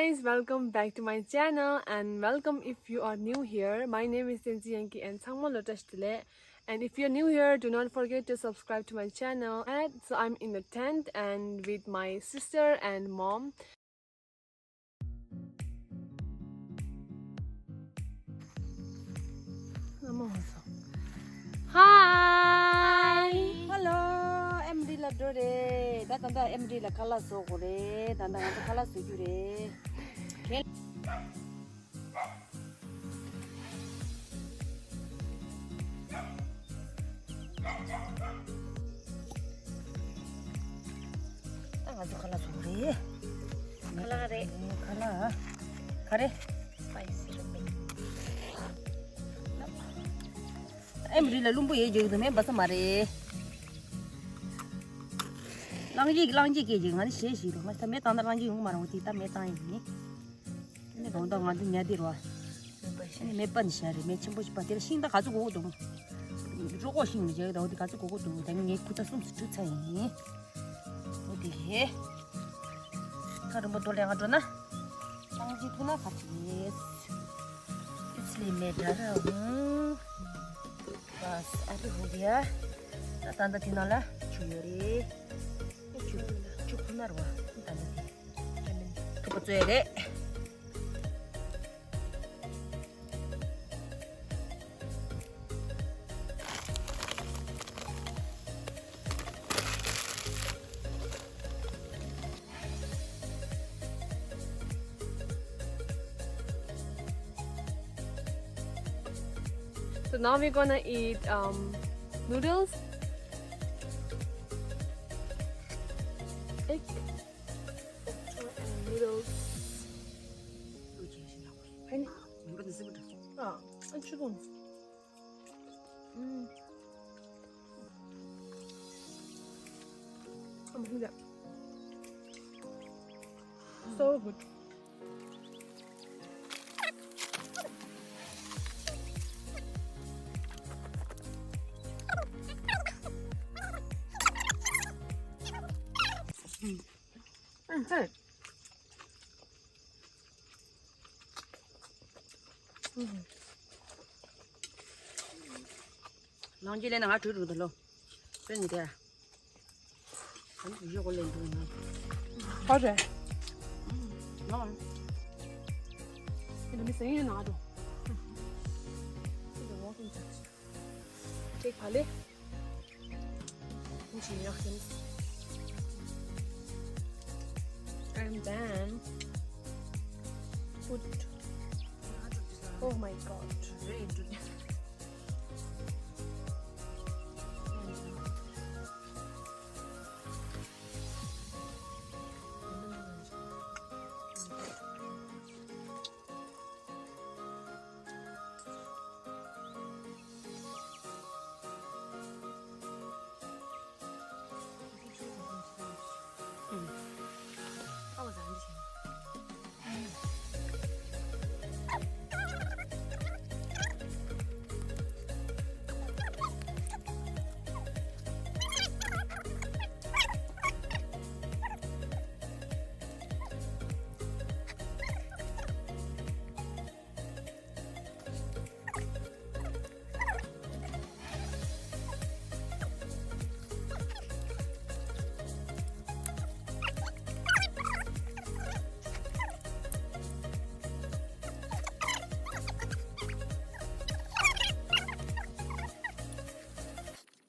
guys, welcome back to my channel and welcome if you are new here. My name is Tenzi Yanki and Sangma Lotus Tile. And if you're new here, do not forget to subscribe to my channel. And so I'm in the tent and with my sister and mom. Hi! Hello, MD la dore. Tanda MD la kala so gore. Tanda kala so jure. Tanga so kala so gore. Kala re. Kala. Kare. Spicy rumbe. MD la lumbu ye jeu me bas mare. Langji ke jeng ani she shi ro ma tame tanda langji ung marang ti ta me ta ni ne gong da ngan nya di ro ni me ban sha re me chim bo ba de xin da ga zu go do ru go xin ni je da de ga zu go go do da ni ku ta sum su cha ni o de he ka ro mo do le ga do na langji tu na ka ti इसलिए मैं डर रहा हूँ बस अरे हो गया तंदा तिनाला Chure chupunarwa tanda tupo tsuere So now we're gonna eat noodles, egg, and noodles. Hani? Ah, ang chicken. I'm eating that. So good. Good. langji le na ga tu de lo ben ni de很有个人的呢好吃。那你的生意拿着。这个我给你讲。这块嘞，你去要先。And then put. Oh my god.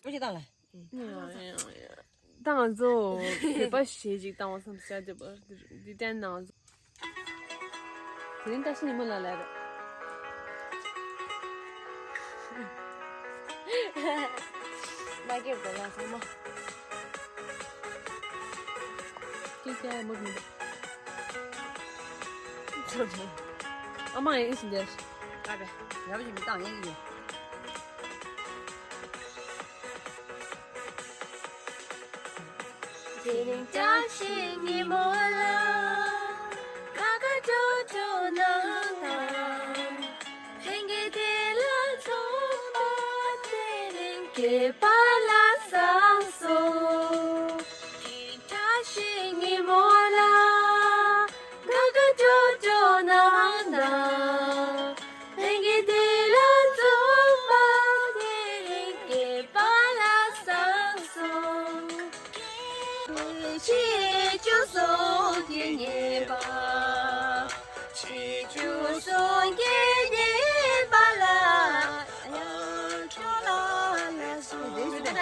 不知道了当然做，你把写进当我什么写的不？你点哪子？肯定但是你们哪来的？买给不了什么这些没听到。阿妈也是的。那边要不就没当演员Tiling tasing ni mola kakajojo nang hengi tila zomba tiling ke pala sangso Tiling tasing ni mola kakajojo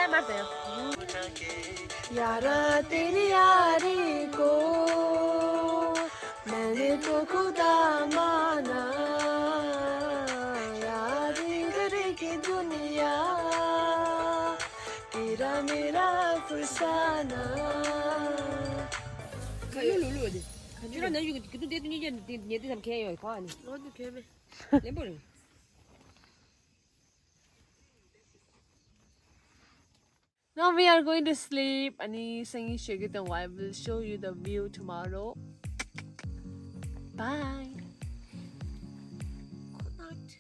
है मारते हैं यारा तेरी यारी को मैंने तो खुदा माना याद करेगी दुनिया तेरा मेरा फसाना लुलु दे 주로 내 이거 그도 내도 이제 내도 좀 개요 거 아니 어디 개매 내 버려 Now we are going to sleep. Ani sangi shake and I will show you the view tomorrow. Bye. Good night.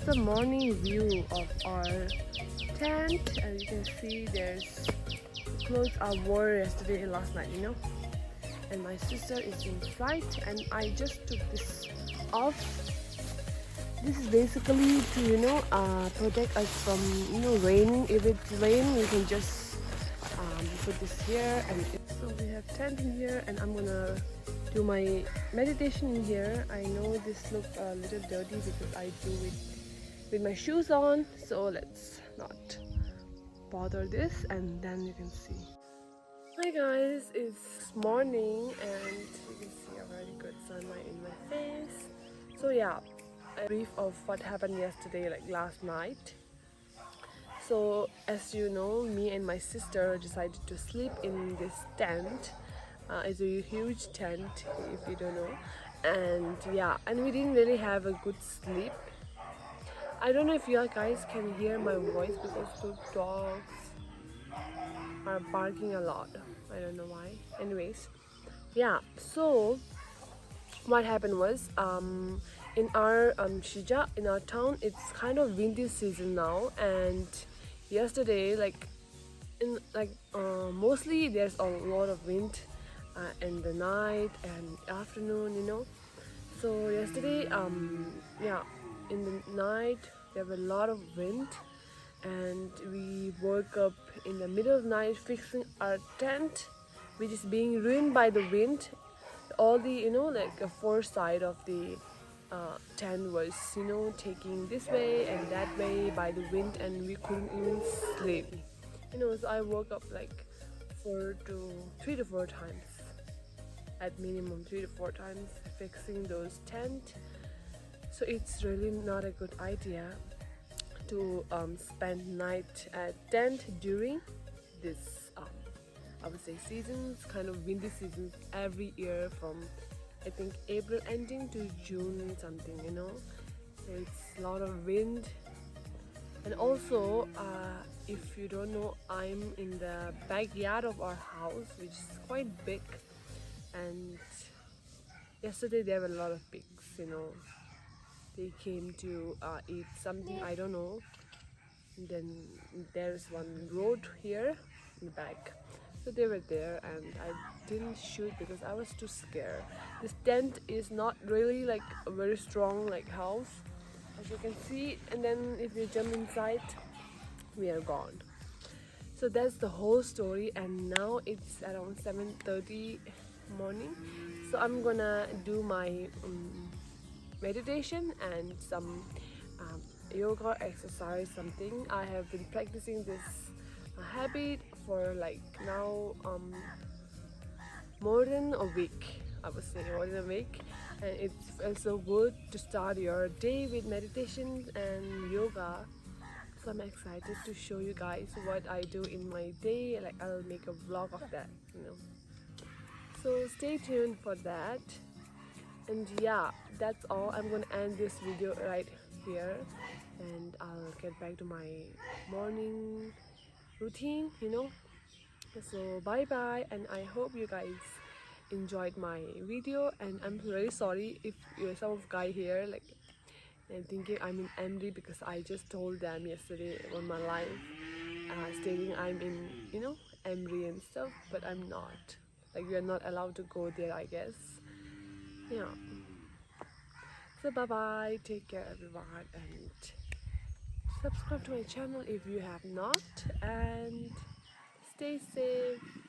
The morning view of our tent. As you can see, there's clothes I wore yesterday and last night, you know. And my sister is in flight, and I just took this off. This is basically to protect us from rain. If it's rain, we can just put this here, and so we have tent in here, and I'm gonna do my meditation in here. I know this looks a little dirty because I do it with my shoes on, so let's not bother this, and then you can see. Hi guys, it's morning and you can see a very good sunlight in my face. So yeah, a brief of what happened yesterday, like last night. So as you know, me and my sister decided to sleep in this tent. It's a huge tent if you don't know, and yeah, and we didn't really have a good sleep. I don't know if you guys can hear my voice because the dogs are barking a lot. I don't know why. Anyways, yeah, so what happened was in our Shija, in our town, it's kind of windy season now, and yesterday mostly there's a lot of wind in the night and afternoon. So yesterday yeah, in the night there was a lot of wind, and we woke up in the middle of the night fixing our tent, which is being ruined by the wind. All the four side of the tent was taking this way and that way by the wind, and we couldn't even sleep. So I woke up like 3 to 4 times, at minimum 3 to 4 times, fixing those tent. So it's really not a good idea to spend night at tent during this I would say seasons, kind of windy seasons every year from I think April ending to June something. It's a lot of wind. And also if you don't know, I'm in the backyard of our house, which is quite big, and yesterday there were a lot of pigs. They came to eat something, I don't know. And then there's one road here in the back, so they were there, and I didn't shoot because I was too scared. This tent is not really like a very strong house, as you can see, and then if you jump inside, we are gone. So that's the whole story, and now it's around 7:30 morning, so I'm gonna do my meditation and some yoga exercise, something. I have been practicing this habit for now more than a week. I would say more than a week, and it's also good to start your day with meditation and yoga. So I'm excited to show you guys what I do in my day. Like I'll make a vlog of that, you know. So stay tuned for that. And yeah, that's all. I'm gonna end this video right here, and I'll get back to my morning routine, you know. So bye bye, and I hope you guys enjoyed my video. And I'm very sorry if you're some of guy here like and thinking I'm in Emry, because I just told them yesterday on my live stating I'm in, you know, Emry and stuff, but I'm not. Like we are not allowed to go there, I guess. Yeah. So bye bye, take care everyone, and subscribe to my channel if you have not, and stay safe.